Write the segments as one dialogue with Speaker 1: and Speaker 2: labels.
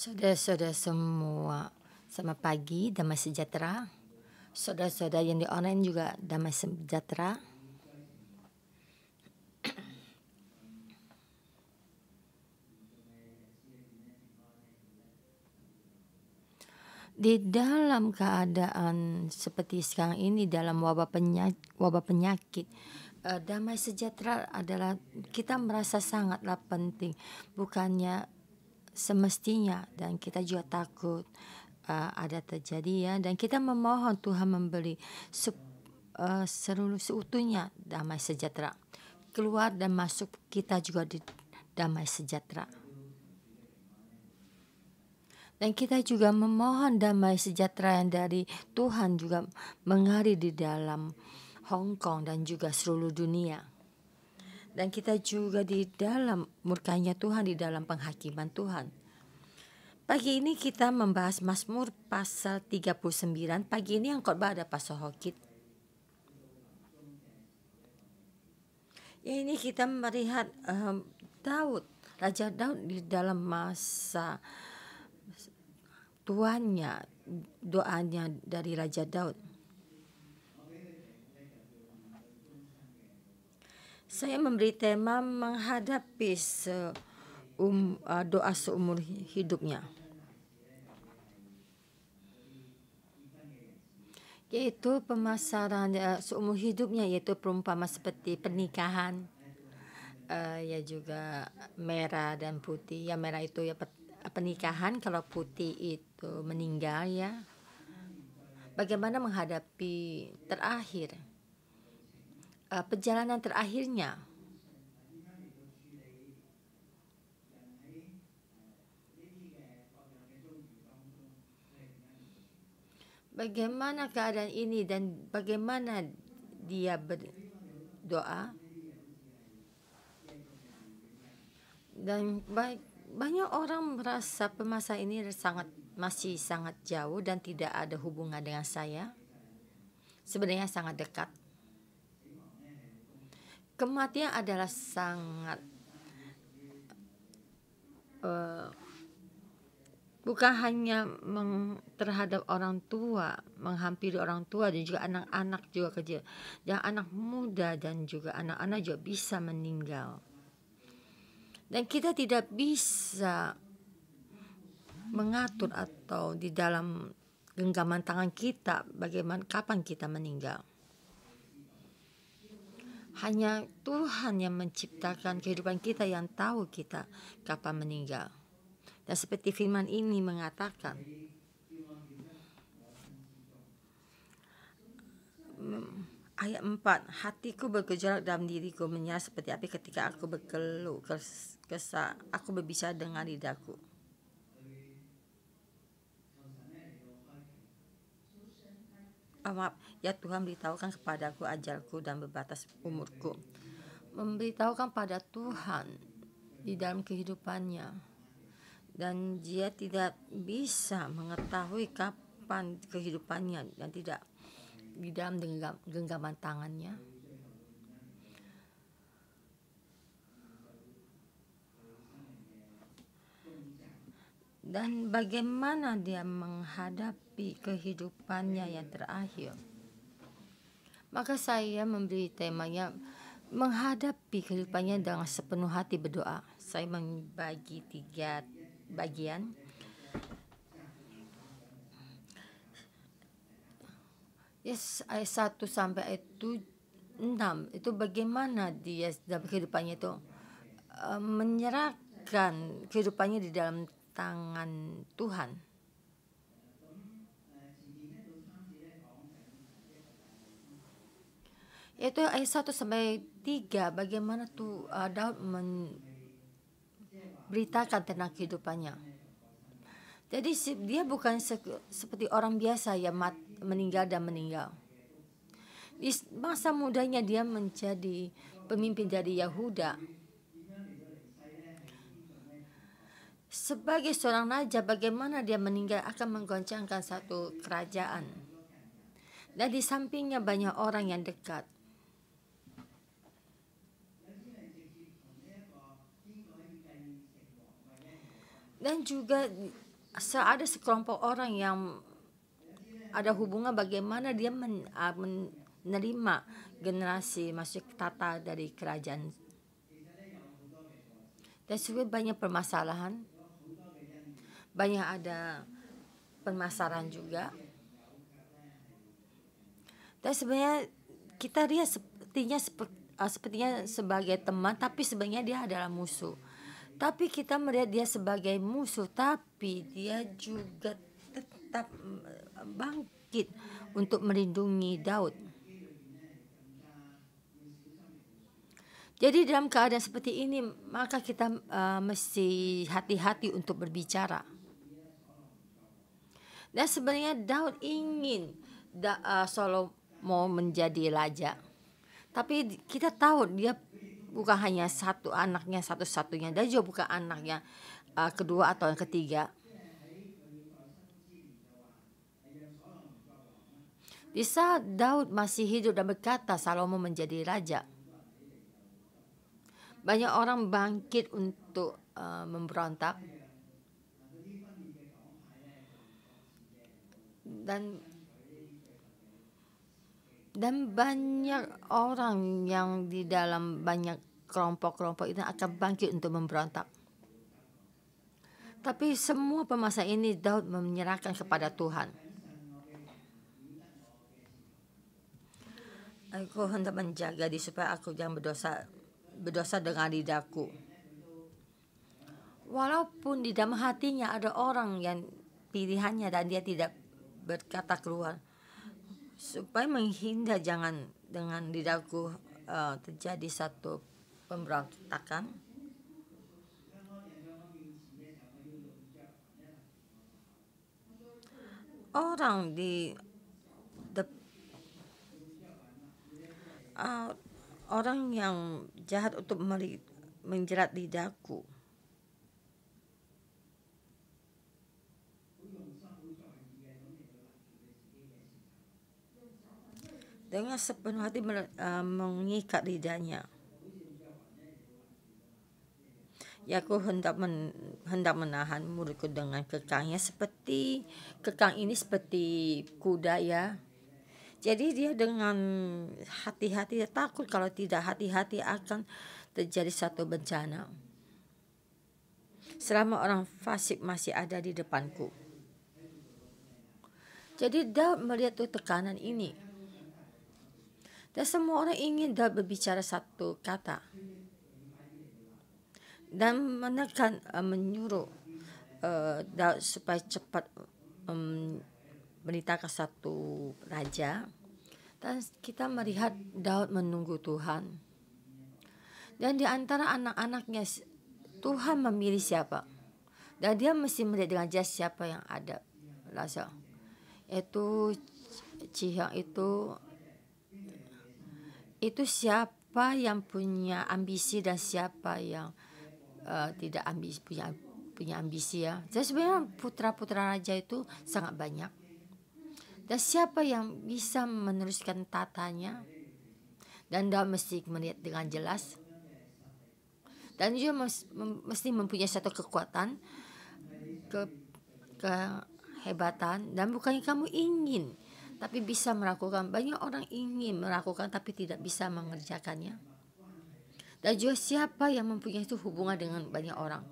Speaker 1: Saudara-saudara semua, selamat pagi, damai sejahtera. Saudara-saudara yang di online juga damai sejahtera. Di dalam keadaan seperti sekarang ini, dalam wabah penyakit, damai sejahtera adalah kita merasa sangatlah penting. Bukannya semestinya, dan kita juga takut ada terjadi ya, dan kita memohon Tuhan memberi seluruh seutuhnya damai sejahtera keluar dan masuk kita juga di damai sejahtera. Dan kita juga memohon damai sejahtera yang dari Tuhan juga mengalir di dalam Hong Kong dan juga seluruh dunia. Dan kita juga di dalam murkanya Tuhan, di dalam penghakiman Tuhan. Pagi ini kita membahas Mazmur pasal 39. Pagi ini yang khotbah ada Pastor Hokit. Ya, ini kita melihat Raja Daud di dalam masa tuannya, doanya dari Raja Daud. Saya memberi tema menghadapi doa seumur hidupnya, yaitu pemasaran seumur hidupnya, yaitu perumpamaan seperti pernikahan, ya juga merah dan putih. Ya, merah itu ya pernikahan, kalau putih itu meninggal ya. Bagaimana menghadapi terakhir, perjalanan terakhirnya. Bagaimana keadaan ini dan bagaimana dia berdoa. Dan banyak orang merasa masa ini masih sangat jauh dan tidak ada hubungan dengan saya. Sebenarnya sangat dekat. Kematian adalah sangat bukan hanya terhadap orang tua, menghampiri orang tua dan juga anak-anak juga kecil, dan anak muda dan juga anak-anak juga bisa meninggal. Dan kita tidak bisa mengatur atau di dalam genggaman tangan kita bagaimana kapan kita meninggal. Hanya Tuhan yang menciptakan kehidupan kita, yang tahu kita kapan meninggal. Dan seperti firman ini mengatakan, ayat 4, hatiku bergejolak dalam diriku, menyala seperti api ketika aku berkeluh kesah, aku berbicara dengan lidahku. Ya Tuhan, beritahukan kepadaku ajalku dan berbatas umurku. Memberitahukan pada Tuhan di dalam kehidupannya. Dan dia tidak bisa mengetahui kapan kehidupannya dan tidak di dalam genggaman tangannya. Dan bagaimana dia menghadapi kehidupannya yang terakhir. Maka saya memberi temanya menghadapi kehidupannya dengan sepenuh hati berdoa. Saya membagi 3 bagian. Yes, ayat 1 sampai ayat 6 itu bagaimana dia dalam kehidupannya itu menyerahkan kehidupannya di dalam tangan Tuhan. Itu ayat 1 sampai 3 bagaimana tuh Daud beritakan tentang kehidupannya. Jadi dia bukan seperti orang biasa yang meninggal. Di masa mudanya dia menjadi pemimpin dari Yehuda. Sebagai seorang raja, bagaimana dia meninggal akan menggoncangkan satu kerajaan. Dan di sampingnya banyak orang yang dekat. Dan juga ada sekelompok orang yang ada hubungan bagaimana dia menerima generasi masuk tata dari kerajaan. Dan sebenarnya banyak permasalahan, banyak ada permasalahan juga. Dan sebenarnya kita lihat sepertinya sebagai teman, tapi sebenarnya dia adalah musuh. Tapi kita melihat dia sebagai musuh, tapi dia juga tetap bangkit untuk melindungi Daud. Jadi dalam keadaan seperti ini, maka kita mesti hati-hati untuk berbicara. Dan sebenarnya Daud ingin Salomo menjadi raja. Tapi kita tahu dia bukan hanya satu anaknya satu-satunya. Dia juga bukan anaknya kedua atau yang ketiga. Di saat Daud masih hidup dan berkata Salomo menjadi raja, banyak orang bangkit untuk memberontak. Dan banyak orang yang di dalam banyak kelompok-kelompok itu akan bangkit untuk memberontak. Tapi semua permasalahan ini Daud menyerahkan kepada Tuhan. Aku hendak menjaga supaya aku jangan berdosa dengan lidahku. Walaupun di dalam hatinya ada orang yang pilihannya dan dia tidak berkata keluar, supaya menghindar jangan dengan lidahku terjadi satu pemberontakan. Orang yang jahat untuk menjerat lidahku. Dengan sepenuh hati mengikat lidahnya. Ya, aku hendak menahan mulutku dengan kekangnya, seperti kekang ini seperti kuda ya. Jadi dia dengan hati-hati, dia takut kalau tidak hati-hati akan terjadi satu bencana. Selama orang fasik masih ada di depanku. Jadi Daud melihat tuh tekanan ini. Dan semua orang ingin Daud berbicara satu kata. Dan menekan, menyuruh Daud supaya cepat menitahkan satu raja. Dan kita melihat Daud menunggu Tuhan. Dan di antara anak-anaknya Tuhan memilih siapa. Dan dia mesti melihat dengan jelas siapa yang ada rasa. Itu Cihang itu siapa yang punya ambisi dan siapa yang tidak punya ambisi ya. Jadi sebenarnya putra-putra raja itu sangat banyak. Dan siapa yang bisa meneruskan tatanya? Dan Daud mesti melihat dengan jelas. Dan juga mesti mempunyai satu kekuatan, kehebatan. Dan bukannya kamu ingin, tapi bisa melakukan. Banyak orang ingin melakukan tapi tidak bisa mengerjakannya. Dan juga siapa yang mempunyai itu hubungan dengan banyak orang.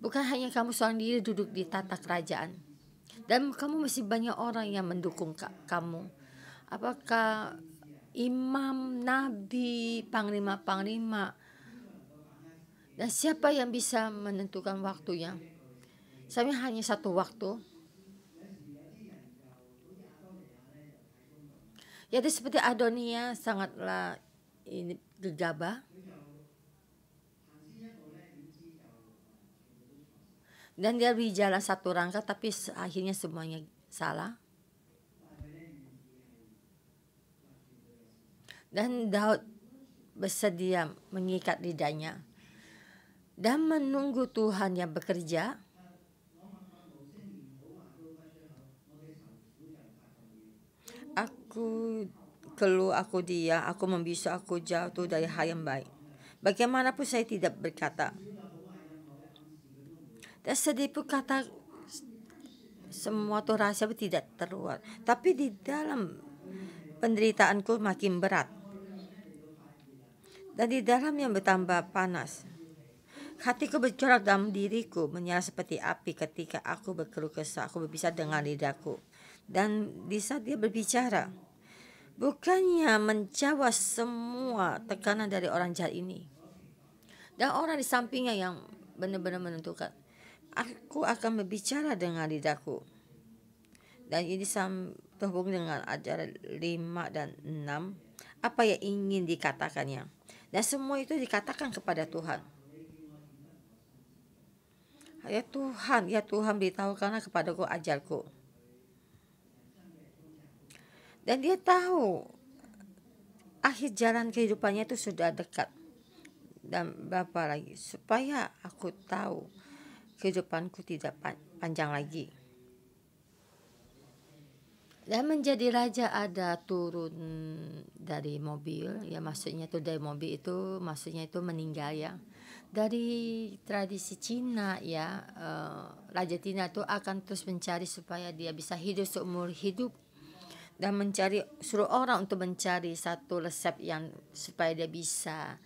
Speaker 1: Bukan hanya kamu seorang diri duduk di tata kerajaan. Dan kamu mesti banyak orang yang mendukung kamu. Apakah imam, nabi, panglima-panglima. Dan siapa yang bisa menentukan waktunya. Saya hanya satu waktu. Jadi seperti Adonia sangatlah gegabah. Dan dia berjalan satu rangka tapi akhirnya semuanya salah. Dan Daud bersedia mengikat lidahnya dan menunggu Tuhan yang bekerja. Aku keluh, aku diam, aku membisu, aku jatuh dari hal yang baik. Bagaimanapun saya tidak berkata. Dan sedikit pun kata semua tuh rahasia tidak terluar. Tapi di dalam penderitaanku makin berat, dan di dalam yang bertambah panas. Hatiku bercorak dalam diriku, menyala seperti api ketika aku berkeluh kesah. Aku berbicara dengan lidahku. Dan di saat dia berbicara, bukannya menjawab semua tekanan dari orang jahat ini, dan orang di sampingnya yang benar-benar menentukan, aku akan berbicara dengan lidahku. Dan ini terhubung dengan ajaran 5 dan 6. Apa yang ingin dikatakannya. Dan semua itu dikatakan kepada Tuhan. Ya Tuhan beritahukanlah kepadaku, ajarku. Dan dia tahu akhir jalan kehidupannya itu sudah dekat. Dan berapa lagi, supaya aku tahu kehidupanku tidak panjang lagi. Dan menjadi raja ada turun dari mobil, ya maksudnya itu dari mobil itu maksudnya itu meninggal ya. Dari tradisi Cina ya, Raja Cina itu akan terus mencari supaya dia bisa hidup seumur hidup, dan suruh orang untuk mencari satu resep yang supaya dia bisa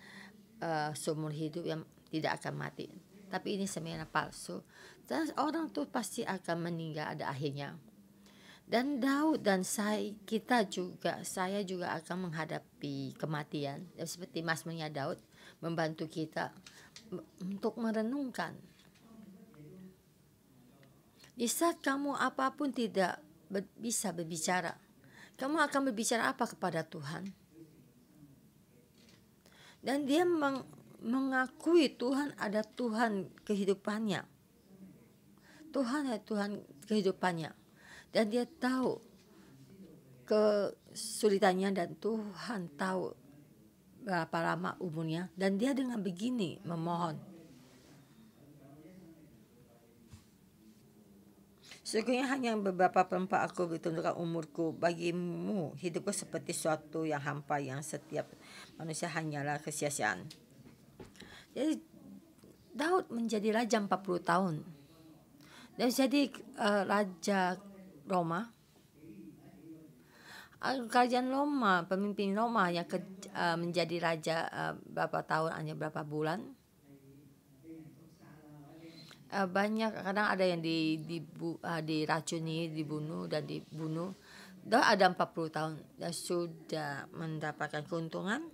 Speaker 1: seumur hidup yang tidak akan mati. Tapi ini sebenarnya palsu, dan orang tuh pasti akan meninggal ada akhirnya. Dan Daud dan saya juga akan menghadapi kematian. Dan seperti Mazmurnya Daud membantu kita untuk merenungkan. Di saat kamu apapun tidak bisa berbicara, kamu akan berbicara apa kepada Tuhan? Dan dia mengakui Tuhan ada Tuhan kehidupannya. Tuhan ada Tuhan kehidupannya. Dan dia tahu kesulitannya, dan Tuhan tahu berapa lama umurnya. Dan dia dengan begini memohon, sesungguhnya hanya beberapa perempat aku bertundukkan umurku. Bagimu hidupku seperti suatu yang hampa, yang setiap manusia hanyalah kesia-siaan. Jadi Daud menjadi raja 40 tahun. Dan jadi raja Roma. Kerajaan Roma, pemimpin Roma yang menjadi raja berapa tahun, hanya berapa bulan. Banyak, kadang ada yang diracuni, dibunuh. Dan ada 40 tahun dan sudah mendapatkan keuntungan.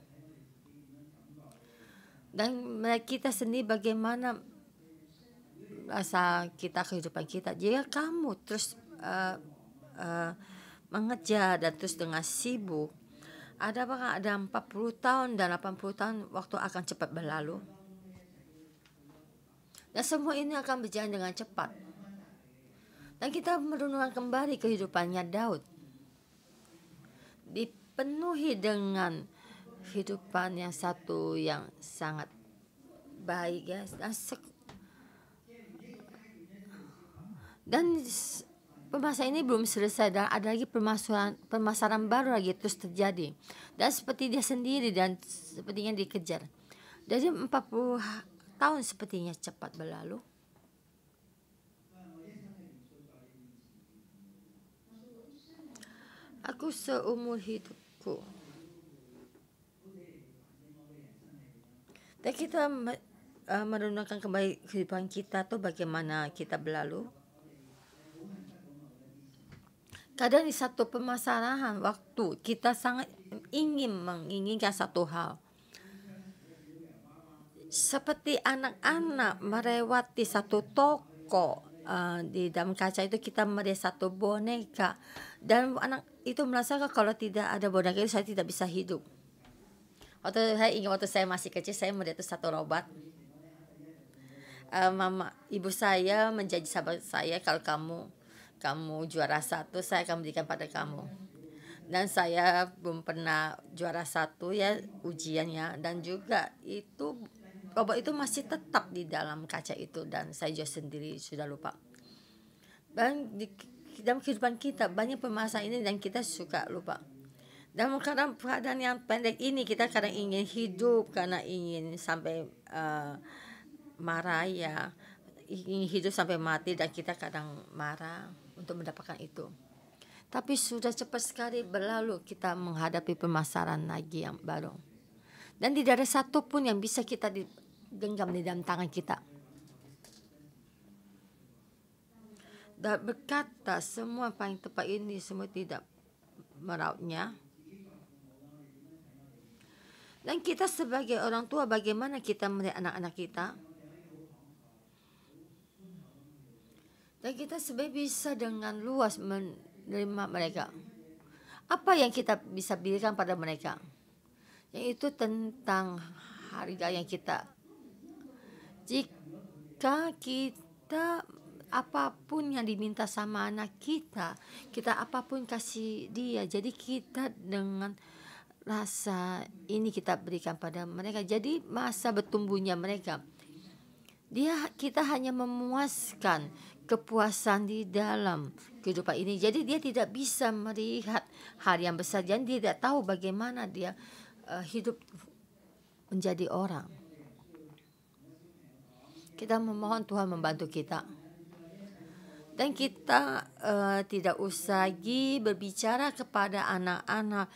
Speaker 1: Dan kita sendiri bagaimana rasa kita, kehidupan kita, jika kamu terus mengejar dan terus dengan sibuk, ada 40 tahun dan 80 tahun, waktu akan cepat berlalu. Dan semua ini akan berjalan dengan cepat. Dan kita merenungkan kembali kehidupannya Daud, dipenuhi dengan kehidupan yang satu yang sangat baik ya. Dan permasalahan ini belum selesai, dan ada lagi permasalahan baru lagi terus terjadi. Dan seperti dia sendiri dan sepertinya dikejar. Dari 40 tahun sepertinya cepat berlalu. Aku seumur hidupku. Dan kita merenungkan kembali kehidupan kita tuh bagaimana kita berlalu. Kadang di satu permasalahan waktu kita sangat menginginkan satu hal. Seperti anak-anak melewati satu toko, di dalam kaca itu kita melihat satu boneka, dan anak itu merasakan kalau tidak ada boneka itu saya tidak bisa hidup. Waktu saya masih kecil, saya melihat itu satu robot. Ibu saya menjanji sahabat saya, kalau kamu juara satu, saya akan berikan pada kamu. Dan saya belum pernah juara satu ya ujiannya, dan juga itu robot itu masih tetap di dalam kaca itu, dan saya juga sendiri sudah lupa. Dan di dalam kehidupan kita banyak permasalahan ini dan kita suka lupa. Dan kadang keadaan yang pendek ini kita kadang ingin hidup karena ingin sampai marah ya, ingin hidup sampai mati dan kita kadang marah untuk mendapatkan itu. Tapi sudah cepat sekali berlalu kita menghadapi permasalahan lagi yang baru. Dan tidak ada satupun yang bisa kita genggam di dalam tangan kita. Dan berkata semua paling tepat ini semua tidak merautnya. Dan kita sebagai orang tua, bagaimana kita melihat anak-anak kita? Dan kita sebenarnya bisa dengan luas menerima mereka. Apa yang kita bisa berikan pada mereka? Yaitu tentang harga yang kita. Jika kita apapun yang diminta sama anak kita, kita apapun kasih dia. Jadi kita dengan rasa ini kita berikan pada mereka. Jadi masa bertumbuhnya mereka, kita hanya memuaskan kepuasan di dalam kehidupan ini. Jadi dia tidak bisa melihat hal yang besar. Jadi dia tidak tahu bagaimana dia hidup menjadi orang. Kita memohon Tuhan membantu kita. Dan kita tidak usah lagi berbicara kepada anak-anak,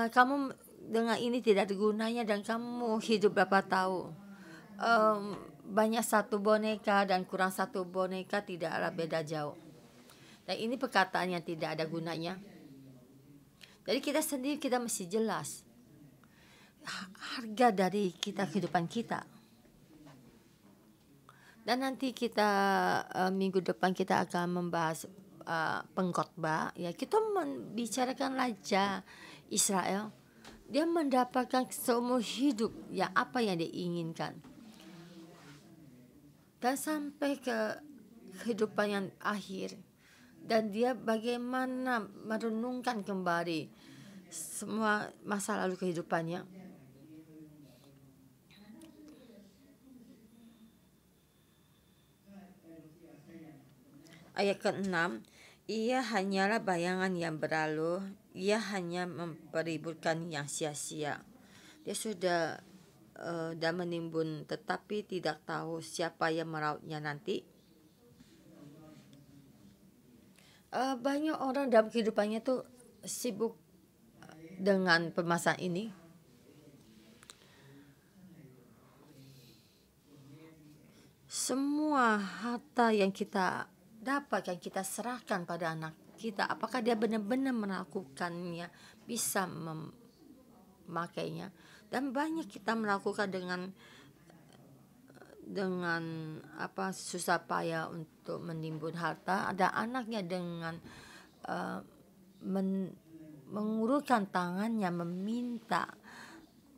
Speaker 1: kamu dengan ini tidak ada gunanya dan kamu hidup berapa tahun. Banyak satu boneka dan kurang satu boneka tidaklah beda jauh. Dan ini perkataan yang tidak ada gunanya. Jadi kita sendiri kita mesti jelas harga dari kehidupan kita. Dan nanti kita minggu depan kita akan membahas pengkhotbah. Ya, kita membicarakan Raja Israel. Dia mendapatkan seumur hidup ya apa yang dia inginkan. Dan sampai ke kehidupan yang akhir. Dan dia bagaimana merenungkan kembali semua masa lalu kehidupannya. Ayat ke-6, ia hanyalah bayangan yang berlalu, ia hanya mempeributkan yang sia-sia. Dia sudah dan menimbun tetapi tidak tahu siapa yang merautnya nanti. Banyak orang dalam kehidupannya tuh sibuk dengan permasalahan ini. Semua harta yang kita dapat, yang kita serahkan pada anak kita, apakah dia benar-benar melakukannya, bisa memakainya. Dan banyak kita melakukan dengan susah payah untuk menimbun harta. Ada anaknya dengan mengulurkan tangannya meminta.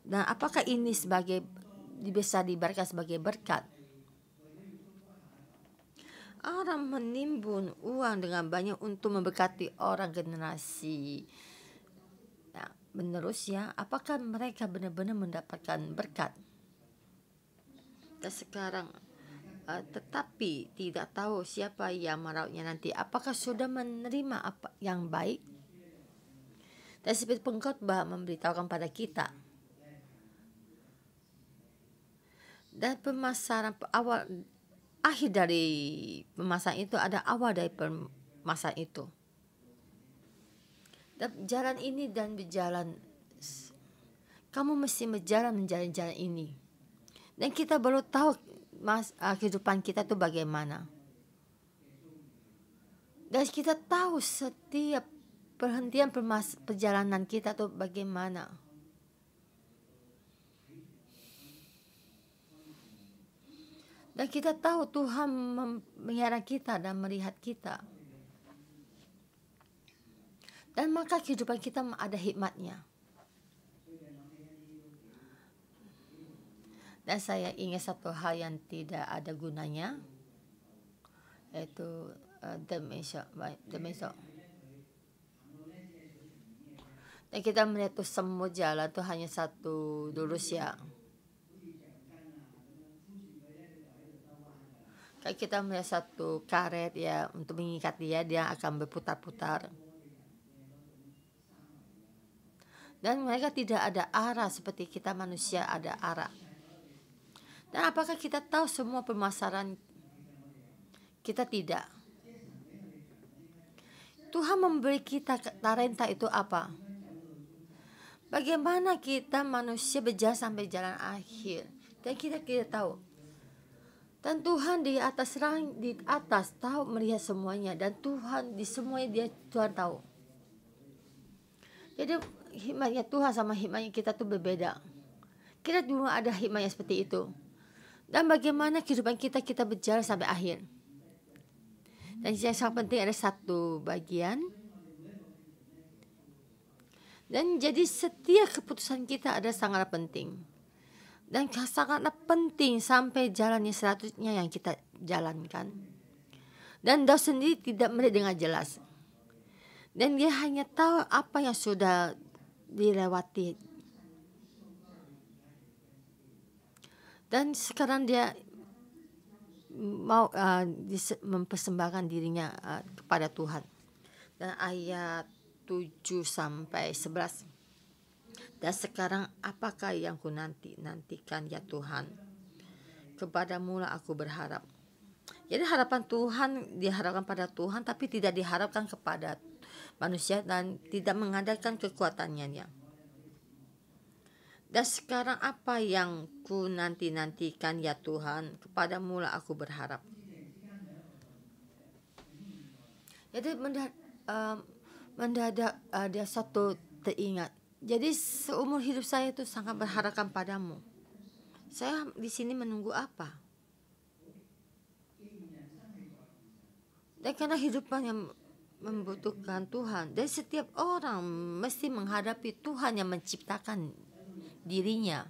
Speaker 1: Dan apakah ini bisa diberikan sebagai berkat? Orang menimbun uang dengan banyak untuk memberkati orang generasi menerusnya. Apakah mereka benar-benar mendapatkan berkat? Dan sekarang tetapi tidak tahu siapa yang merautnya nanti. Apakah sudah menerima apa yang baik? Dan seperti pengkhotbah memberitahukan pada kita. Dan permasalahan akhir dari permasalahan itu ada awal dari permasalahan itu. Dan jalan ini dan berjalan, kamu mesti menjalani jalan ini. Dan kita baru tahu kehidupan kita itu bagaimana. Dan kita tahu setiap perhentian perjalanan kita itu bagaimana. Dan kita tahu Tuhan memelihara kita dan melihat kita. Dan maka kehidupan kita ada hikmatnya. Dan saya ingat satu hal yang tidak ada gunanya, yaitu demensia. Dan kita melihat tuh semua jalan tuh hanya satu lurus ya. Kayak kita melihat satu karet ya, untuk mengikat dia akan berputar-putar. Dan mereka tidak ada arah seperti kita manusia ada arah. Dan apakah kita tahu semua permasalahan Kita tidak. Tuhan memberi kita talenta itu apa? Bagaimana kita manusia berjalan sampai jalan akhir. Dan kita tidak tahu. Dan Tuhan di atas tahu melihat semuanya. Dan Tuhan di semuanya Tuhan tahu. Jadi hikmatnya Tuhan sama hikmatnya kita tuh berbeda. Kita dulu ada hikmatnya seperti itu. Dan bagaimana kehidupan kita berjalan sampai akhir. Dan yang sangat penting ada satu bagian. Dan jadi setiap keputusan kita ada sangat penting. Dan sangatlah penting sampai jalannya selanjutnya yang kita jalankan. Dan Daud sendiri tidak melihat dengan jelas. Dan dia hanya tahu apa yang sudah dilewati. Dan sekarang dia mau mempersembahkan dirinya kepada Tuhan. Dan ayat 7 sampai 11. Dan sekarang apakah yang ku nantikan ya Tuhan? Kepadamu lah aku berharap. Jadi harapan Tuhan diharapkan pada Tuhan, tapi tidak diharapkan kepada manusia dan tidak mengandalkan kekuatannya. Dan sekarang apa yang ku nantikan ya Tuhan? Kepadamu lah aku berharap. Jadi mendadak ada satu teringat. Jadi seumur hidup saya itu sangat berharapkan padamu. Saya di sini menunggu apa? Dan karena hidupan yang membutuhkan Tuhan. Dan setiap orang mesti menghadapi Tuhan yang menciptakan dirinya.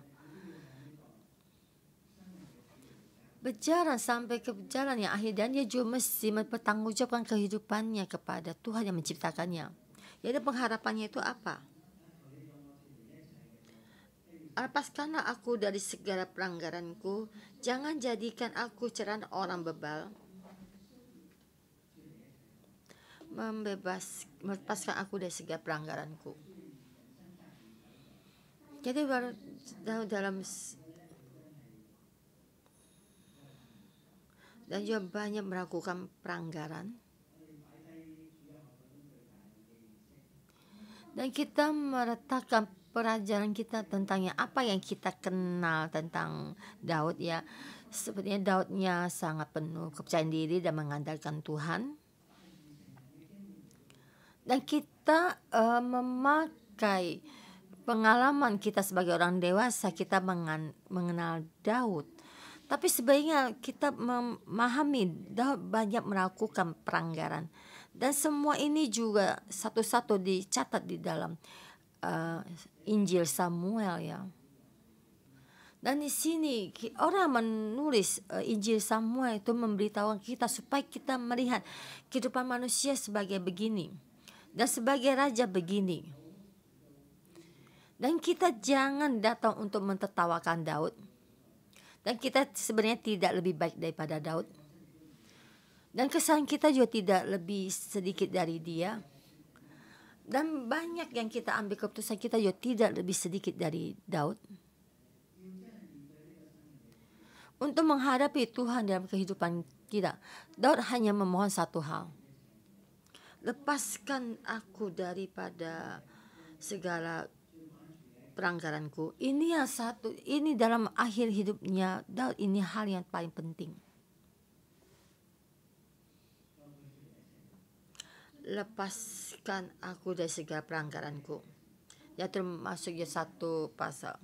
Speaker 1: Berjalan sampai ke jalan yang akhir. Dan dia juga mesti mempertanggungjawabkan kehidupannya kepada Tuhan yang menciptakannya. Jadi pengharapannya itu apa? Lepaskanlah aku dari segala pelanggaranku. Jangan jadikan aku cerana orang bebal. Melepaskan aku dari segala pelanggaranku. Jadi dalam dan juga banyak melakukan pelanggaran. Dan kita meletakkan pelajaran kita tentang apa yang kita kenal tentang Daud ya. Sepertinya Daudnya sangat penuh kepercayaan diri dan mengandalkan Tuhan. Dan kita memakai pengalaman kita sebagai orang dewasa, kita mengenal Daud. Tapi sebaiknya kita memahami Daud banyak melakukan pelanggaran. Dan semua ini juga satu-satu dicatat di dalam Injil Samuel ya. Dan di sini orang menulis Injil Samuel itu memberitahu kita supaya kita melihat kehidupan manusia sebagai begini dan sebagai raja begini. Dan kita jangan datang untuk mentertawakan Daud. Dan kita sebenarnya tidak lebih baik daripada Daud. Dan kesalahan kita juga tidak lebih sedikit dari dia. Dan banyak yang kita ambil keputusan kita juga tidak lebih sedikit dari Daud. Untuk menghadapi Tuhan dalam kehidupan kita, Daud hanya memohon satu hal. Lepaskan aku daripada segala pelanggaranku. Ini yang satu, ini dalam akhir hidupnya Daud, ini hal yang paling penting. Lepaskan aku dari segala pelanggaranku. Ya termasuk ya satu pasal.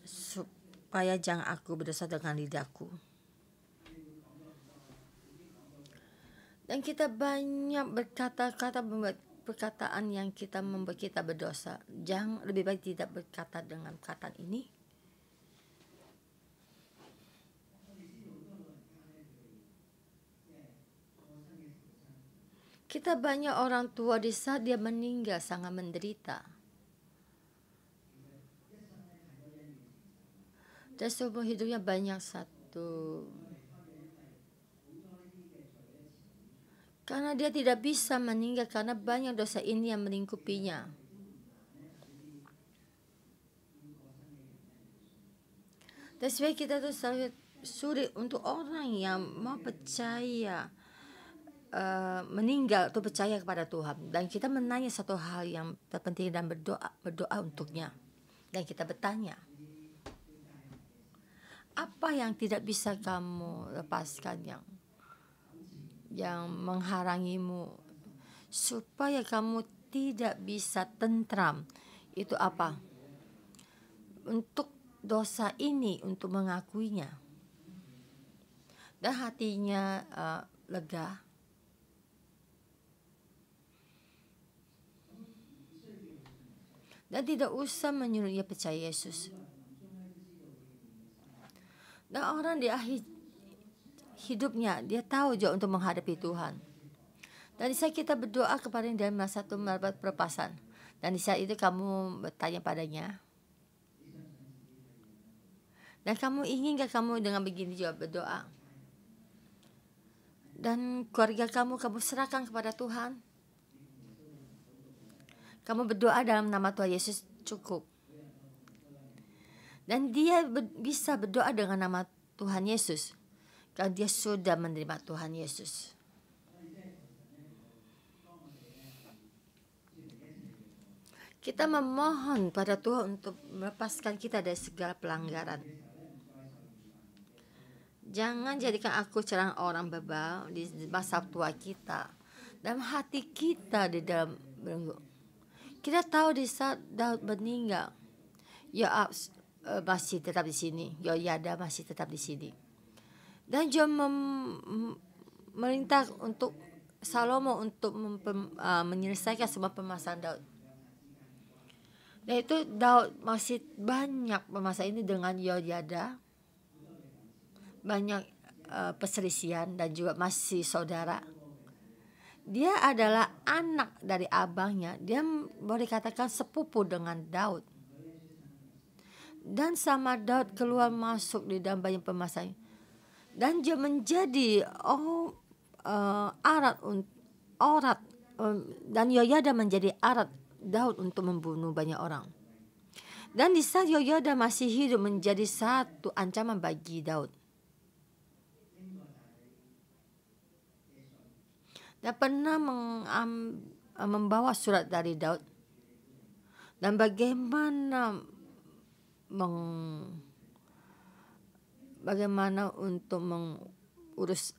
Speaker 1: Supaya jangan aku berdosa dengan lidahku. Dan kita banyak berkata-kata, membuat perkataan yang kita membuat kita berdosa. Jangan, lebih baik tidak berkata dengan perkataan ini. Kita banyak orang tua di saat dia meninggal sangat menderita. Dan seumur hidupnya banyak satu. Karena dia tidak bisa meninggal karena banyak dosa ini yang melingkupinya. Dan supaya kita tuh sulit untuk orang yang mau percaya, meninggal atau percaya kepada Tuhan. Dan kita menanya satu hal yang terpenting dan berdoa untuknya. Dan kita bertanya, apa yang tidak bisa kamu lepaskan, yang menghalangimu supaya kamu tidak bisa tentram? Itu apa? Untuk dosa ini, untuk mengakuinya, dan hatinya lega. Dan tidak usah menyuruh dia percaya Yesus. Dan orang di akhir hidupnya dia tahu juga untuk menghadapi Tuhan. Dan di saat kita berdoa kepada dia dalam satu mendapat perlepasan, dan di saat itu kamu bertanya padanya, dan kamu ingin gak kamu dengan begini juga berdoa, dan keluarga kamu serahkan kepada Tuhan. Kamu berdoa dalam nama Tuhan Yesus cukup. Dan dia bisa berdoa dengan nama Tuhan Yesus karena dia sudah menerima Tuhan Yesus. Kita memohon pada Tuhan untuk melepaskan kita dari segala pelanggaran. Jangan jadikan aku cerang orang bebal di masa tua kita, dalam hati kita di dalam belenggu. Kita tahu di saat Daud meninggal, Yoab masih tetap di sini, Yoyada masih tetap di sini, dan dia memerintah untuk Salomo untuk menyelesaikan semua permasalahan Daud. Dan itu Daud masih banyak permasalahan ini dengan Yoyada, banyak perselisihan dan juga masih saudara. Dia adalah anak dari abangnya. Dia boleh katakan sepupu dengan Daud. Dan sama Daud keluar masuk di dalam banyak permasalahan. Dan dia menjadi aurat dan Yoyada menjadi arat Daud untuk membunuh banyak orang. Dan di saat Yoyada masih hidup menjadi satu ancaman bagi Daud. Dan pernah membawa surat dari Daud, dan bagaimana untuk mengurus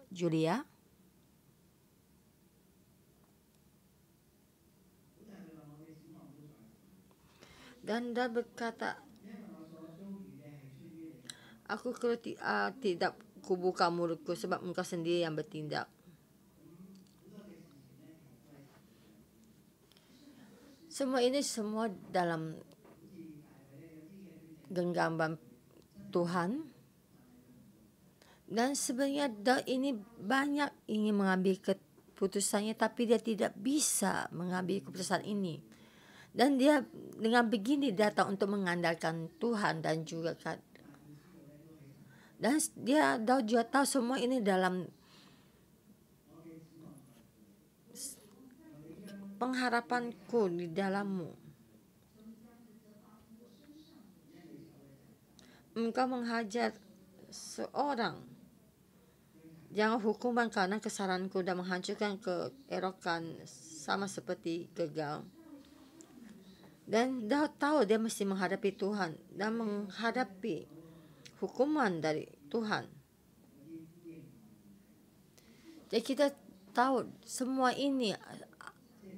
Speaker 1: Julia. Dan dia berkata, aku tidak kubuka mulutku sebab engkau sendiri yang bertindak. Semua ini semua dalam genggaman Tuhan. Dan sebenarnya Daud ini banyak ingin mengambil keputusannya, tapi dia tidak bisa mengambil keputusan ini. Dan dia dengan begini datang untuk mengandalkan Tuhan dan juga dan Daud juga tahu semua ini dalam pengharapanku di dalammu. Engkau menghajar seorang, jangan hukuman karena kesalahanku dan menghancurkan keerokan sama seperti gagal. Dan Daud tahu dia mesti menghadapi Tuhan dan menghadapi hukuman dari Tuhan. Jadi kita tahu semua ini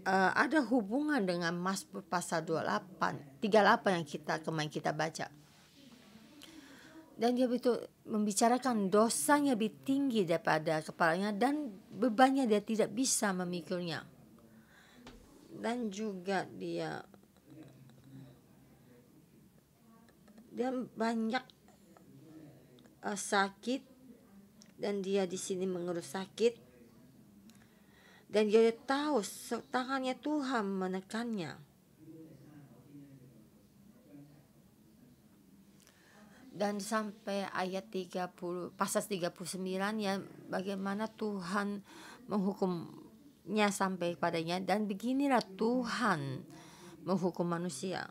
Speaker 1: ada hubungan dengan Mazmur pasal 38 yang kemarin kita baca. Dan dia itu membicarakan dosanya lebih tinggi daripada kepalanya dan bebannya dia tidak bisa memikulnya. Dan juga dia banyak sakit, dan dia di sini mengurus sakit, dan dia tahu tangannya Tuhan menekannya. Dan sampai ayat 30 pasal 39 ya, bagaimana Tuhan menghukumnya sampai padanya. Dan beginilah Tuhan menghukum manusia.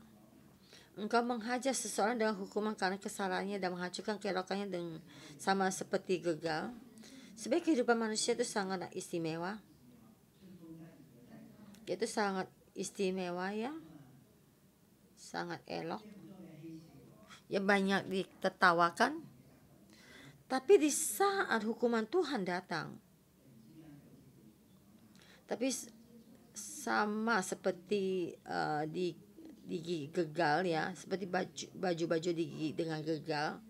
Speaker 1: Engkau menghajar seseorang dengan hukuman karena kesalahannya dan menghancurkan keelokannya dengan sama seperti gagal. Sebagai kehidupan manusia itu sangat istimewa. Itu sangat istimewa ya, sangat elok. Ya banyak ditertawakan. Tapi di saat hukuman Tuhan datang, tapi sama seperti digigit gagal ya, seperti baju digigit dengan gagal.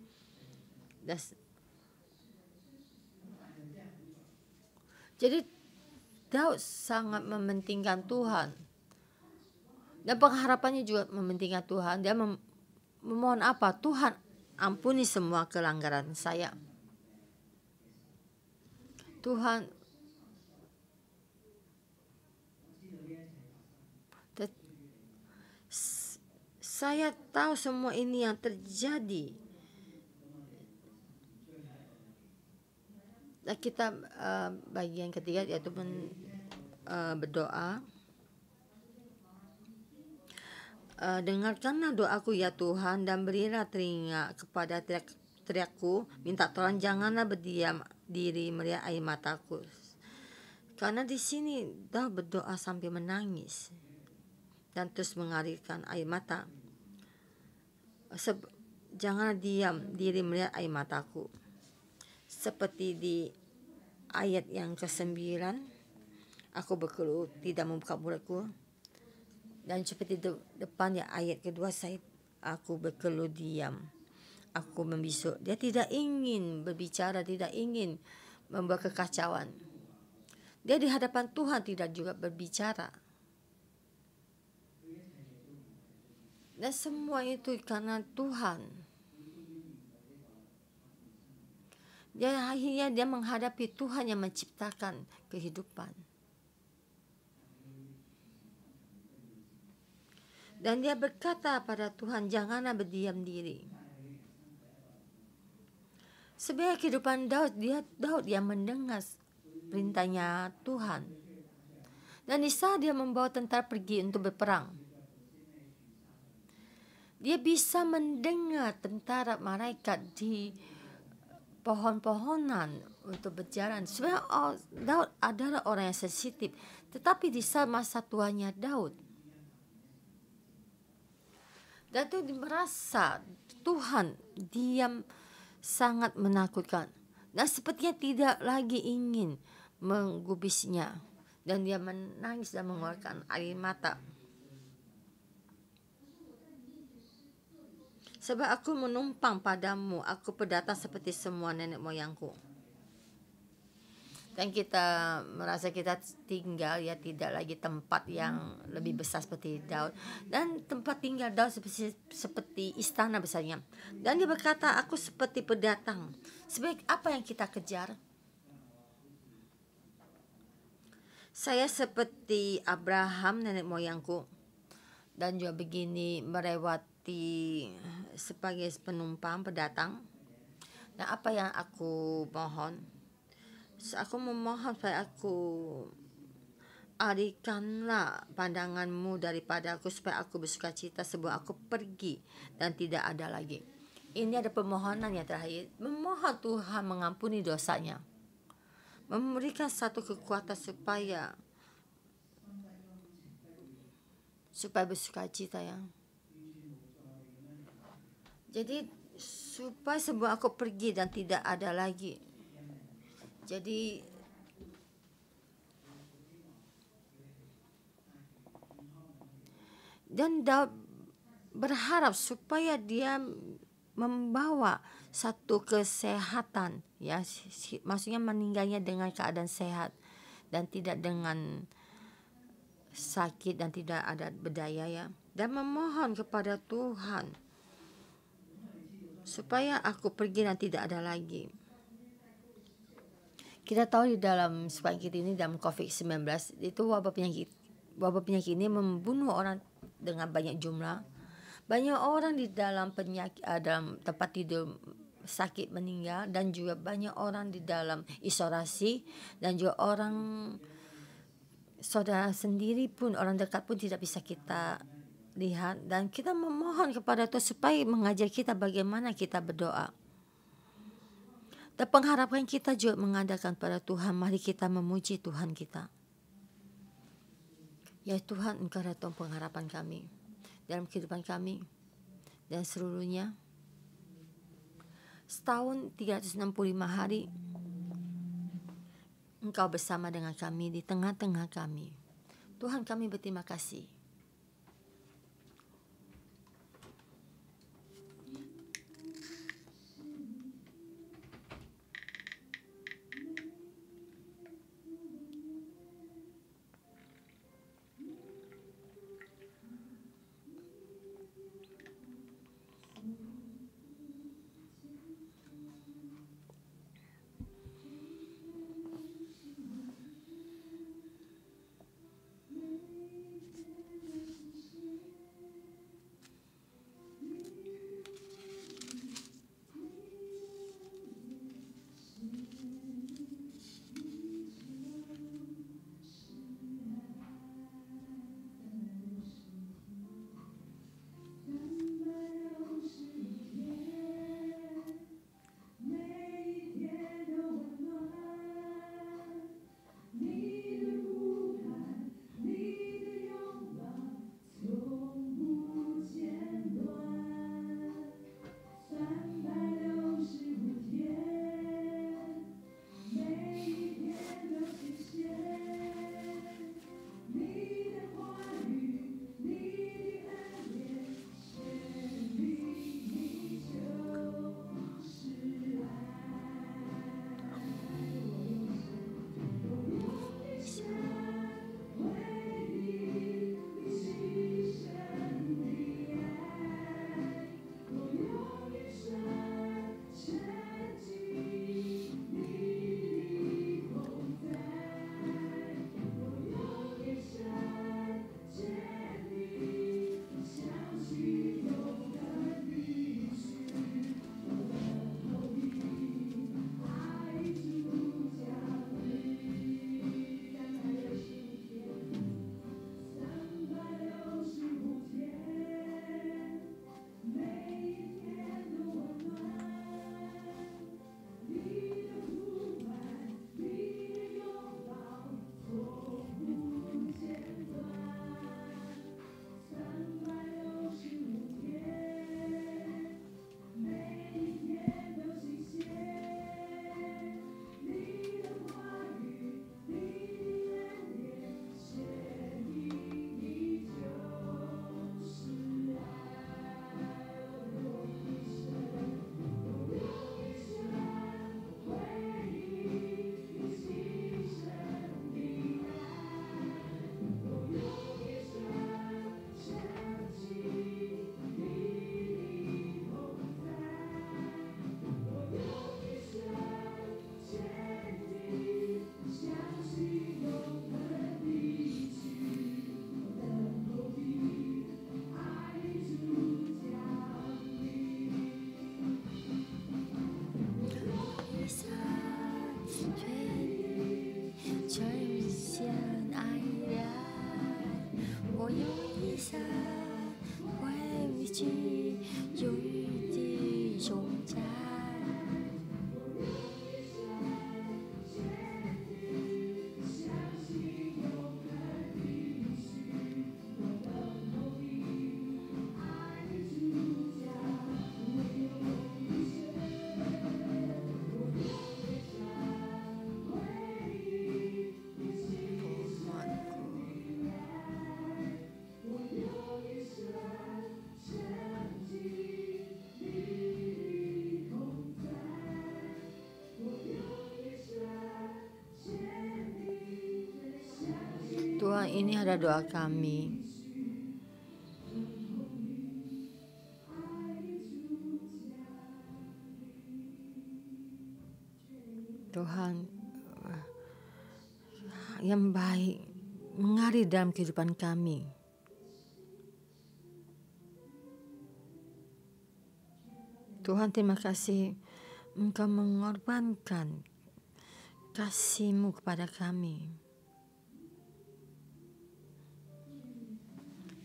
Speaker 1: Jadi Daud sangat mementingkan Tuhan dan pengharapannya juga mementingkan Tuhan. Dia memohon apa? Tuhan, ampuni semua pelanggaran saya. Tuhan, saya tahu semua ini yang terjadi. Dan kita bagian ketiga yaitu berdoa. Dengarkanlah doaku ya Tuhan, dan berilah telinga kepada teriakku. Minta tolong, janganlah berdiam diri melihat air mataku. Karena di sini Daud berdoa sampai menangis dan terus mengalirkan air mata. Janganlah diam diri melihat air mataku. Seperti di ayat yang ke-9, aku berkeluh tidak membuka mulutku. Dan seperti depannya ayat kedua, aku berkeluh diam, aku membisu. Dia tidak ingin berbicara, tidak ingin membuat kekacauan. Dia di hadapan Tuhan tidak juga berbicara. Dan semua itu karena Tuhan. Akhirnya dia menghadapi Tuhan yang menciptakan kehidupan. Dan dia berkata pada Tuhan, janganlah berdiam diri. Sebagai kehidupan Daud yang mendengar perintahnya Tuhan. Dan di saat dia membawa tentara pergi untuk berperang, dia bisa mendengar tentara malaikat di pohon-pohonan untuk berjalan. Sebenarnya Daud adalah orang yang sensitif, tetapi di saat masa tuanya Daud merasa Tuhan diam, sangat menakutkan, dan sepertinya tidak lagi ingin menggubisnya, dan dia menangis dan mengeluarkan air mata. Sebab aku menumpang padamu, aku pendatang seperti semua nenek moyangku. Dan kita merasa kita tinggal ya tidak lagi tempat yang lebih besar seperti Daud. Dan tempat tinggal Daud seperti istana besarnya. Dan dia berkata, aku seperti pendatang. Sebaik apa yang kita kejar? Saya seperti Abraham nenek moyangku. Dan juga begini melewati sebagai penumpang pendatang. Nah, apa yang aku mohon? Aku memohon supaya aku alihkanlah pandanganmu daripada aku, supaya aku bersuka cita sebelum aku pergi dan tidak ada lagi. Ini ada permohonan yang terakhir, memohon Tuhan mengampuni dosanya, memberikan satu kekuatan supaya bersuka cita ya. Jadi supaya sebelum aku pergi dan tidak ada lagi. Jadi dan Daud berharap supaya dia membawa satu kesehatan ya, maksudnya meninggalnya dengan keadaan sehat dan tidak dengan sakit dan tidak ada berdaya ya, dan memohon kepada Tuhan supaya aku pergi dan tidak ada lagi. Kita tahu di dalam penyakit ini, dalam COVID-19 itu wabah penyakit ini membunuh orang dengan banyak jumlah. Banyak orang di dalam dalam tempat tidur sakit meninggal, dan juga banyak orang di dalam isolasi, dan juga orang saudara sendiri pun, orang dekat pun tidak bisa kita lihat, dan kita memohon kepada Tuhan supaya mengajar kita bagaimana kita berdoa. Dan pengharapan kita juga mengadakan pada Tuhan, mari kita memuji Tuhan kita. Ya Tuhan, Engkau adalah Tuhan pengharapan kami dalam kehidupan kami dan seluruhnya. Setahun 365 hari Engkau bersama dengan kami, di tengah-tengah kami. Tuhan, kami berterima kasih. Tuhan, ini adalah doa kami. Tuhan yang baik mengalir dalam kehidupan kami. Tuhan, terima kasih Engkau mengorbankan kasih-Mu kepada kami.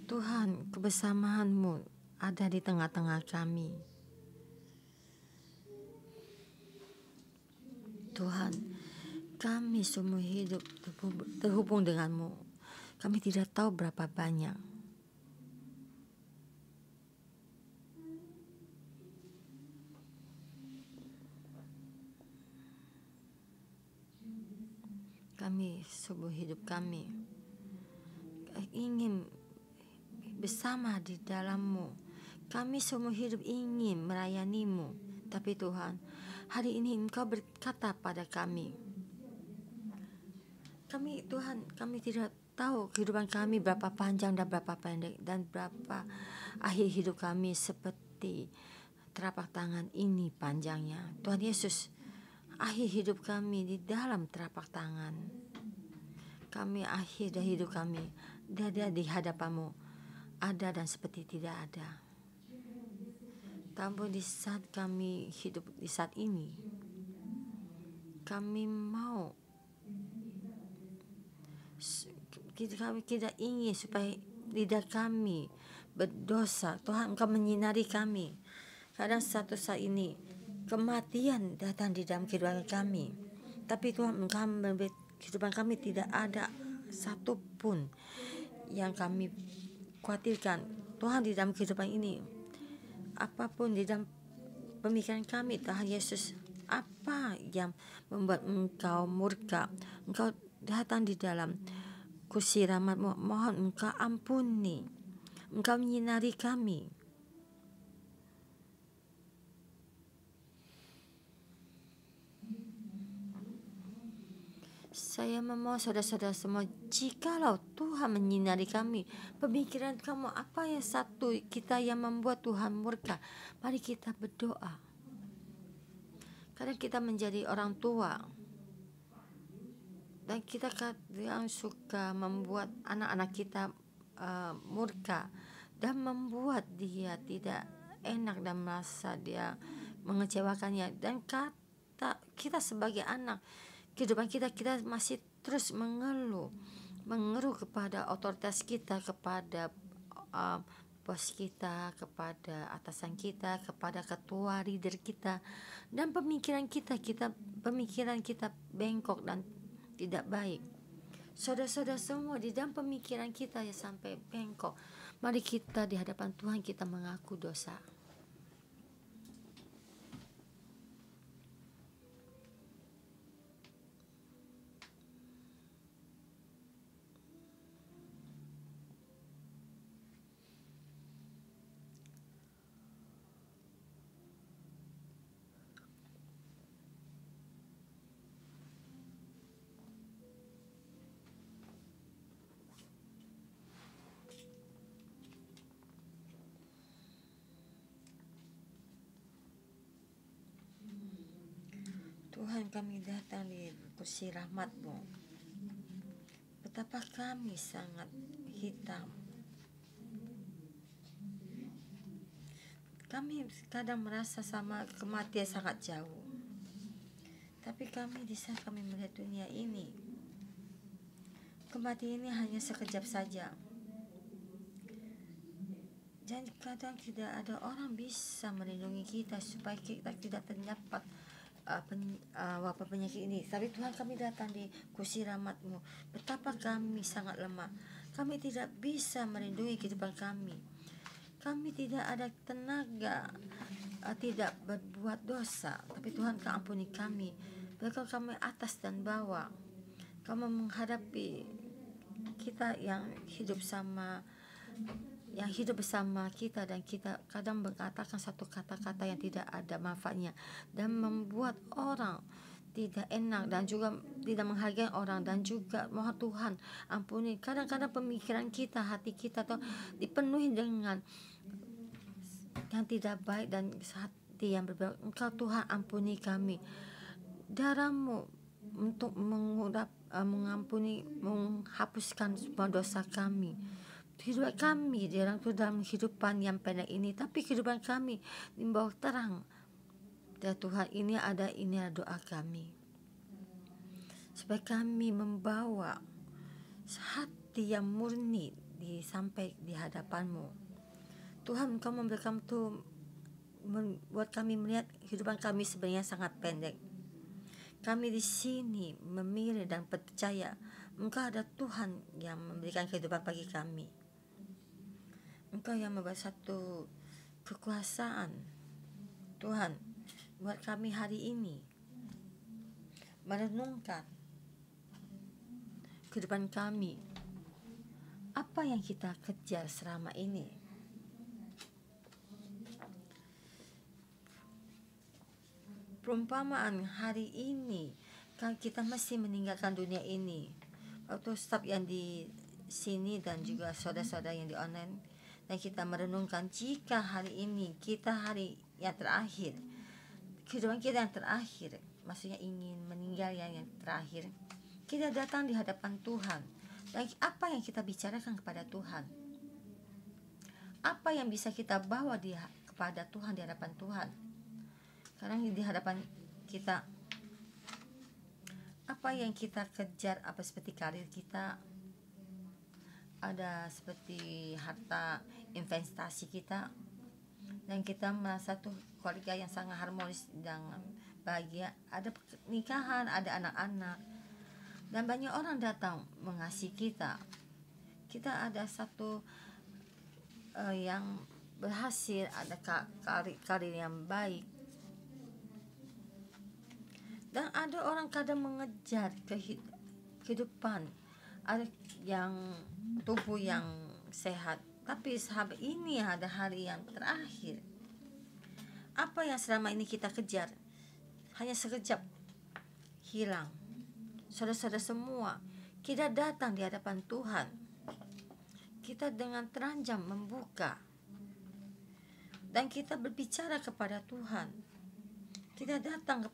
Speaker 1: Tuhan, kebersamaan-Mu ada di tengah-tengah kami. Tuhan, kami semua hidup terhubung dengan-Mu. Kami tidak tahu berapa banyak. Kami, seumur hidup kami, ingin bersama di dalam-Mu. Kami seumur hidup ingin melayani-Mu. Tapi Tuhan, hari ini Engkau berkata pada kami, Tuhan, kami tidak tahu kehidupan kami berapa panjang dan berapa pendek, dan berapa akhir hidup kami seperti telapak tangan ini panjangnya. Tuhan Yesus, akhir hidup kami di dalam telapak tangan. Kami akhir dari hidup kami ada di hadapan-Mu, ada dan seperti tidak ada. Tapi di saat kami hidup di saat ini, kami mau, kami tidak ingin supaya lidah kami berdosa. Tuhan, Engkau menyinari kami. Kadang satu saat ini kematian datang di dalam kehidupan kami, tapi Tuhan, kehidupan kami tidak ada satupun yang kami khawatirkan. Tuhan, di dalam kehidupan ini, apapun di dalam pemikiran kami, Tuhan Yesus, apa yang membuat Engkau murka, Engkau datang di dalam kursi rahmat-Mu, mohon Engkau ampuni, Engkau menyinari kami. Saya memohon saudara-saudara semua, jikalau Tuhan menyinari kami, pemikiran kamu apa yang satu kita yang membuat Tuhan murka, mari kita berdoa. Kadang kita menjadi orang tua, dan kita kadang suka membuat anak-anak kita murka, dan membuat dia tidak enak dan merasa dia mengecewakannya. Dan kita sebagai anak, kehidupan kita masih terus mengeluh kepada otoritas kita, kepada bos kita, kepada atasan kita, kepada ketua leader kita, dan pemikiran kita bengkok dan tidak baik. Saudara-saudara semua, di dalam pemikiran kita ya sampai bengkok, mari kita di hadapan Tuhan kita mengaku dosa. Tuhan, kami datang di kursi rahmat-Mu. Betapa kami sangat hitam. Kami kadang merasa sama kematian sangat jauh. Tapi kami di saat kami melihat dunia ini, kematian ini hanya sekejap saja. Dan kadang tidak ada orang bisa melindungi kita supaya kita tidak terdapat wabah penyakit ini. Tapi Tuhan, kami datang di kursi rahmat-Mu. Betapa kami sangat lemah. Kami tidak bisa melindungi kehidupan kami. Kami tidak ada tenaga tidak berbuat dosa. Tapi Tuhan, Kau ampuni kami. Bahkan kami atas dan bawah, Kamu menghadapi kita yang hidup bersama kita, dan kita kadang mengatakan satu kata-kata yang tidak ada manfaatnya dan membuat orang tidak enak dan juga tidak menghargai orang, dan juga mohon Tuhan ampuni kadang-kadang pemikiran kita, hati kita tuh dipenuhi dengan yang tidak baik dan hati yang berbeda. Engkau Tuhan ampuni kami. Darah-Mu untuk mengampuni, menghapuskan semua dosa kami. Hidup kami dalam kehidupan yang pendek ini, tapi kehidupan kami di bawah terang. Dan Tuhan, ini adalah doa kami, supaya kami membawa hati yang murni sampai di hadapan-Mu. Tuhan, Engkau memberikan tuh membuat kami melihat kehidupan kami sebenarnya sangat pendek. Kami di sini memilih dan percaya Engkau ada Tuhan yang memberikan kehidupan bagi kami. Engkau yang membuat satu kekuasaan, Tuhan, buat kami hari ini merenungkan kehidupan kami. Apa yang kita kejar selama ini? Perumpamaan hari ini, kan kita masih meninggalkan dunia ini. Waktu staf yang di sini dan juga saudara-saudara yang di online, dan kita merenungkan jika hari ini kita hari yang terakhir, kehidupan kita yang terakhir, maksudnya ingin meninggal yang terakhir, kita datang di hadapan Tuhan. Dan apa yang kita bicarakan kepada Tuhan? Apa yang bisa kita bawa kepada Tuhan di hadapan Tuhan? Karena di hadapan kita, apa yang kita kejar, apa seperti karir kita, ada seperti harta investasi kita, dan kita merasa tuh keluarga yang sangat harmonis dan bahagia, ada pernikahan, ada anak-anak, dan banyak orang datang mengasihi kita. Kita ada satu yang berhasil, ada karir yang baik. Dan ada orang kadang mengejar kehidupan, ada yang tubuh yang sehat, tapi sahabat ini ada hari yang terakhir. Apa yang selama ini kita kejar hanya sekejap hilang. Saudara-saudara semua, kita datang di hadapan Tuhan, kita dengan teranjang membuka dan kita berbicara kepada Tuhan. Kita datang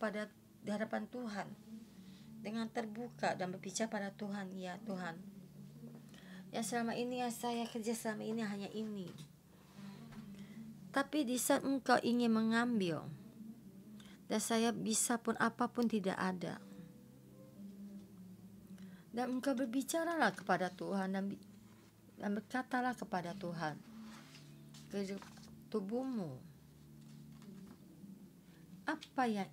Speaker 1: di hadapan Tuhan dengan terbuka dan berbicara pada Tuhan, ya Tuhan, yang selama ini yang saya kerja selama ini hanya ini, tapi di saat Engkau ingin mengambil dan saya bisa pun apapun tidak ada, dan Engkau berbicaralah kepada Tuhan dan berkatalah kepada Tuhan ke tubuhmu, apa yang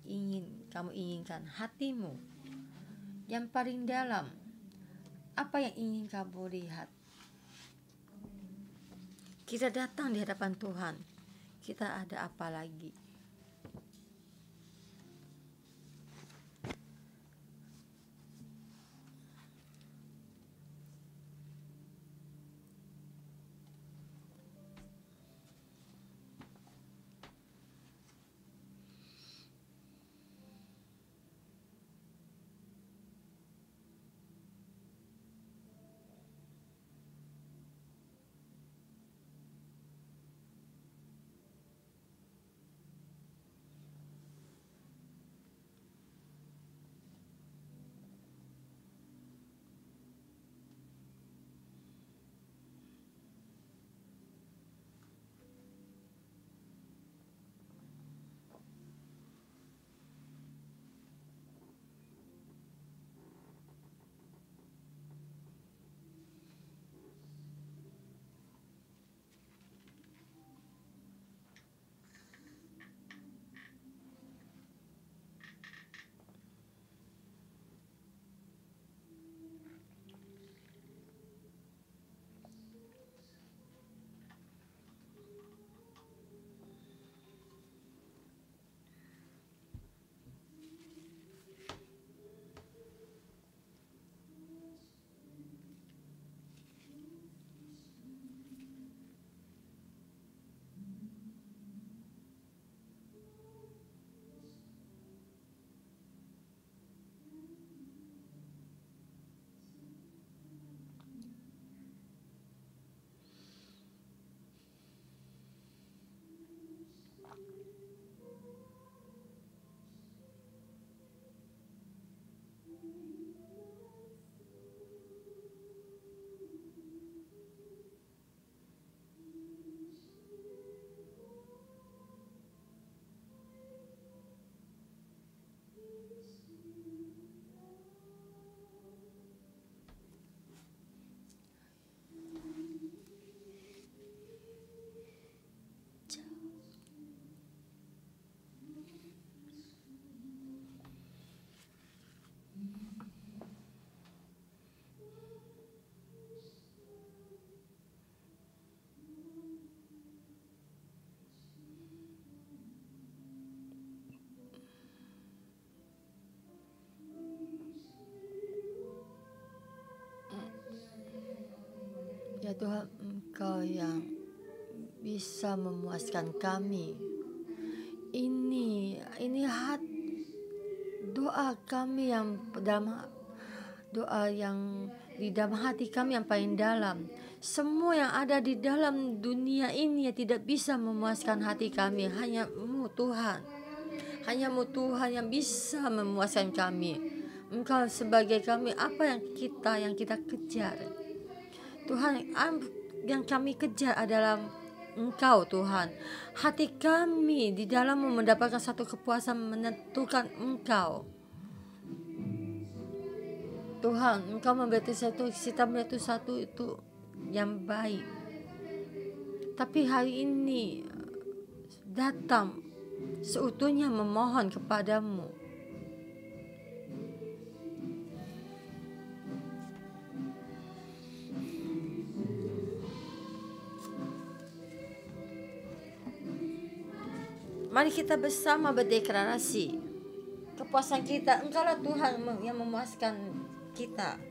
Speaker 1: kamu inginkan, hatimu yang paling dalam, apa yang ingin kamu lihat. Kita datang di hadapan Tuhan, kita ada apa lagi? Ya Tuhan, Engkau yang bisa memuaskan kami. Ini doa kami yang doa yang di dalam hati kami yang paling dalam. Semua yang ada di dalam dunia ini tidak bisa memuaskan hati kami. Hanya-Mu Tuhan. Hanya-Mu Tuhan yang bisa memuaskan kami. Engkau sebagai kami, apa yang kita kejar. Tuhan, yang kami kejar adalah Engkau Tuhan. Hati kami di dalammu mendapatkan satu kepuasan menentukan Engkau. Tuhan, Engkau memberitahu kita melihat satu itu yang baik. Tapi hari ini datang seutuhnya memohon kepadamu. Mari kita bersama berdeklarasi. Kepuasan kita, Engkaulah Tuhan yang memuaskan kita.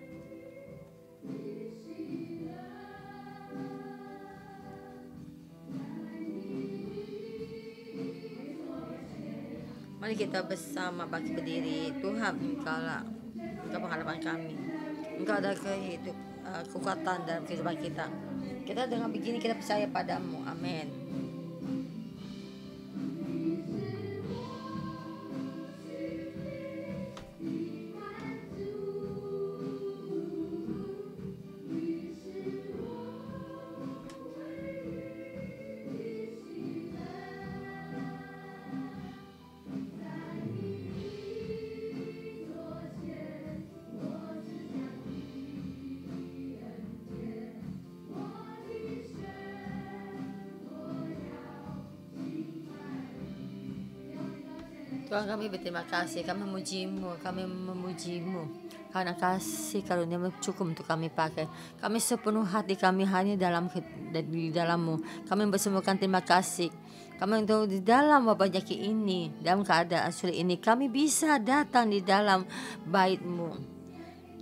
Speaker 1: Mari kita bersama bangkit berdiri. Tuhan, Engkau pengharapan kami. Engkau ada kekuatan dalam kehidupan kita. Kita dengan begini kita percaya padamu. Amin. Tuhan, kami berterima kasih, kami memujimu karena kasih karunia-Mu cukup untuk kami pakai. Kami sepenuh hati kami hanya di dalam-Mu. Kami bersemukan terima kasih. Kami untuk di dalam wabah penyakit ini, dalam keadaan sulit ini, kami bisa datang di dalam bait-Mu.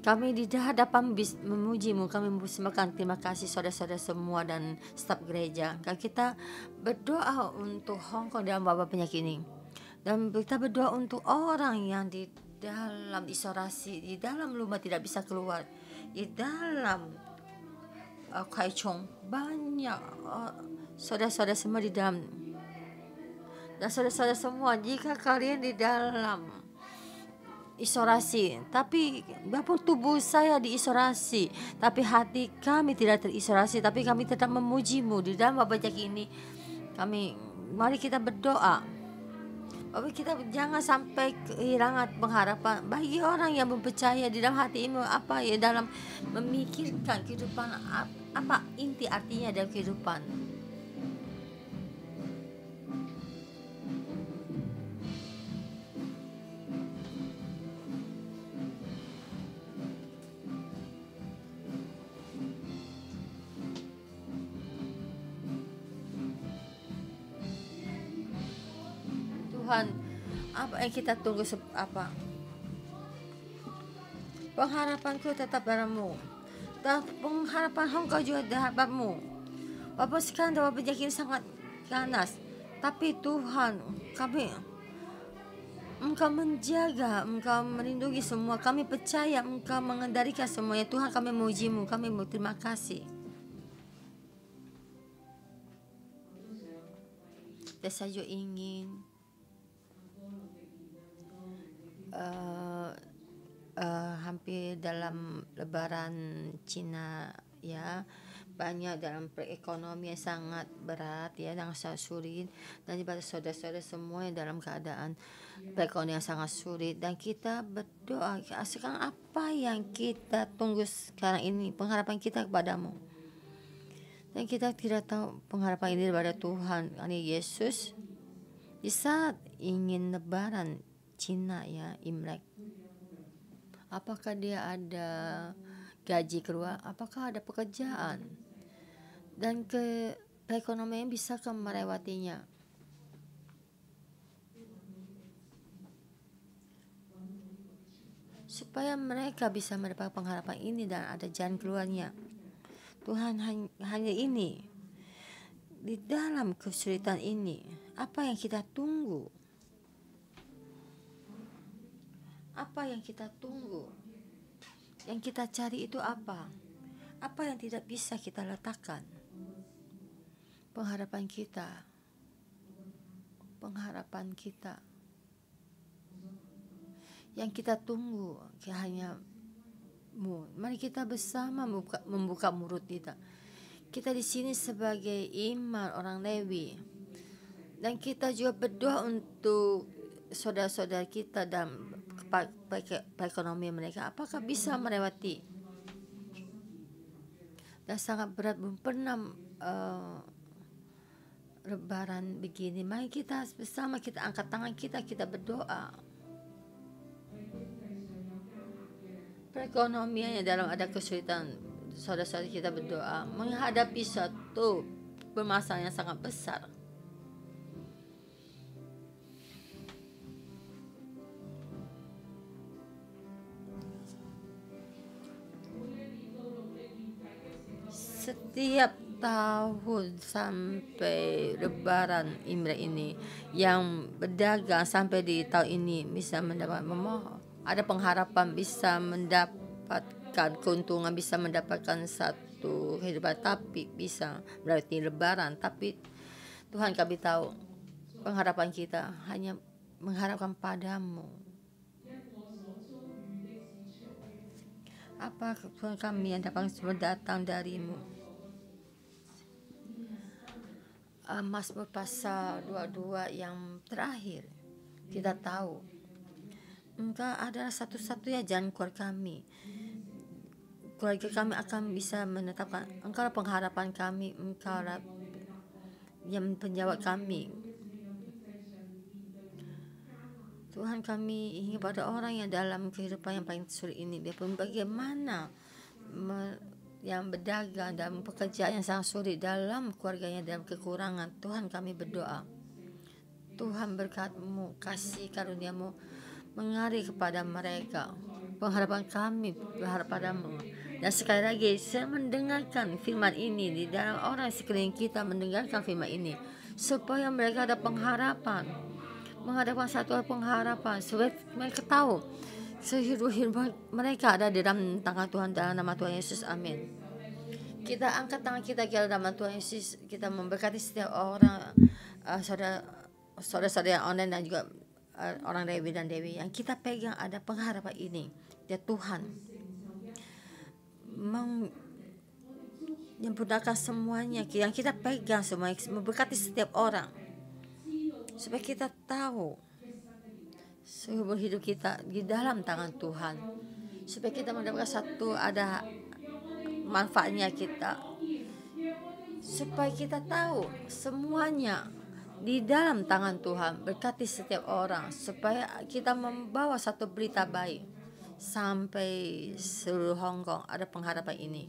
Speaker 1: Kami di hadapan memuji-Mu, kami mempersembahkan terima kasih saudara-saudara semua dan staf gereja. Kita berdoa untuk Hong Kong dalam wabah penyakit ini. Dan kita berdoa untuk orang yang di dalam isolasi, di dalam rumah tidak bisa keluar, di dalam Kaichong banyak saudara-saudara semua di dalam. Dan saudara-saudara semua, jika kalian di dalam isolasi, tapi walaupun tubuh saya diisolasi, tapi hati kami tidak terisolasi, tapi kami tetap memuji-Mu di dalam wabah penyakit ini. Mari kita berdoa. Kita jangan sampai kehilangan pengharapan bagi orang yang percaya di dalam hatimu dalam memikirkan kehidupan apa inti artinya dalam kehidupan. Tuhan, apa yang kita tunggu pengharapanku tetap padamu, dan pengharapan Engkau juga di hadapanmu. Walaupun sekarang dalam penyakit sangat ganas, tapi Tuhan, Engkau menjaga, Engkau melindungi semua. Kami percaya Engkau mengendalikan semuanya. Tuhan, kami memuji-Mu, kami berterima kasih. Dan saya juga ingin hampir dalam Lebaran Cina ya, banyak dalam perekonomian sangat berat ya, dan sangat sulit, dan daripada saudara-saudara semua yang dalam keadaan perekonomian sangat sulit, dan kita berdoa sekarang apa yang kita tunggu sekarang ini, pengharapan kita kepadamu, dan kita tidak tahu pengharapan ini daripada Tuhan Yesus. Di saat ingin Lebaran Cina ya, Imlek, apakah dia ada gaji keluar, apakah ada pekerjaan, dan perekonomian bisa melewatinya. Supaya mereka bisa mendapat pengharapan ini dan ada jalan keluarnya. Tuhan, hanya ini. Di dalam kesulitan ini, apa yang kita tunggu? Apa yang kita tunggu? Yang kita cari itu apa? Apa yang tidak bisa kita letakkan? Pengharapan kita. Yang kita tunggu hanya mari kita bersama membuka mulut kita. Kita di sini sebagai imam orang Lewi, dan kita juga berdoa untuk saudara-saudara kita dalam perekonomian mereka. Apakah bisa melewati? Dan sangat berat, belum pernah lebaran begini. Mari kita bersama, kita angkat tangan kita berdoa. Perekonomiannya dalam ada kesulitan, saudara-saudara kita berdoa menghadapi satu permasalahan yang sangat besar. Setiap tahun sampai lebaran Imlek ini, yang berdagang sampai di tahun ini bisa mendapat ada pengharapan bisa mendapatkan keuntungan, bisa mendapatkan satu kehidupan, tapi bisa melewati lebaran. Tapi Tuhan, kami tahu pengharapan kita hanya mengharapkan padamu. Apa Tuhan kami yang dapat datang darimu? Mazmur pasal 22 yang terakhir, kita tahu Engkau adalah satu-satunya jalan keluar kami. Keluarga kami akan bisa menetapkan Engkau adalah pengharapan kami, Engkau adalah yang penjawab kami. Tuhan, kami ingin pada orang yang dalam kehidupan yang paling sulit ini, biarpun bagaimana yang berdagang dalam pekerjaan yang sangat sulit, dalam keluarganya dalam kekurangan, Tuhan kami berdoa, Tuhan berkat-Mu, kasih karunia-Mu mengalir kepada mereka. Pengharapan kami berharap padamu. Dan sekali lagi saya mendengarkan firman ini di dalam orang sekeliling kita, mendengarkan firman ini supaya mereka ada pengharapan, menghadapkan satu pengharapan, supaya mereka tahu sehidup mereka ada di dalam tangan Tuhan, dalam nama Tuhan Yesus, amin. Kita angkat tangan kita ke dalam Tuhan Yesus, kita memberkati setiap orang, saudara-saudara yang online dan juga orang Lewi dan Dewi yang kita pegang ada pengharapan ini. Ya Tuhan, menyempurnakan semuanya yang kita pegang, semua memberkati setiap orang supaya kita tahu seumur hidup kita di dalam tangan Tuhan, supaya kita mendapatkan satu ada manfaatnya kita, supaya kita tahu semuanya di dalam tangan Tuhan. Berkati setiap orang supaya kita membawa satu berita baik sampai seluruh Hong Kong ada pengharapan ini,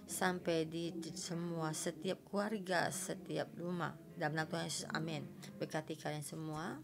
Speaker 1: sampai di semua setiap keluarga, setiap rumah, dalam nama Tuhan Yesus, amin. Berkati kalian semua.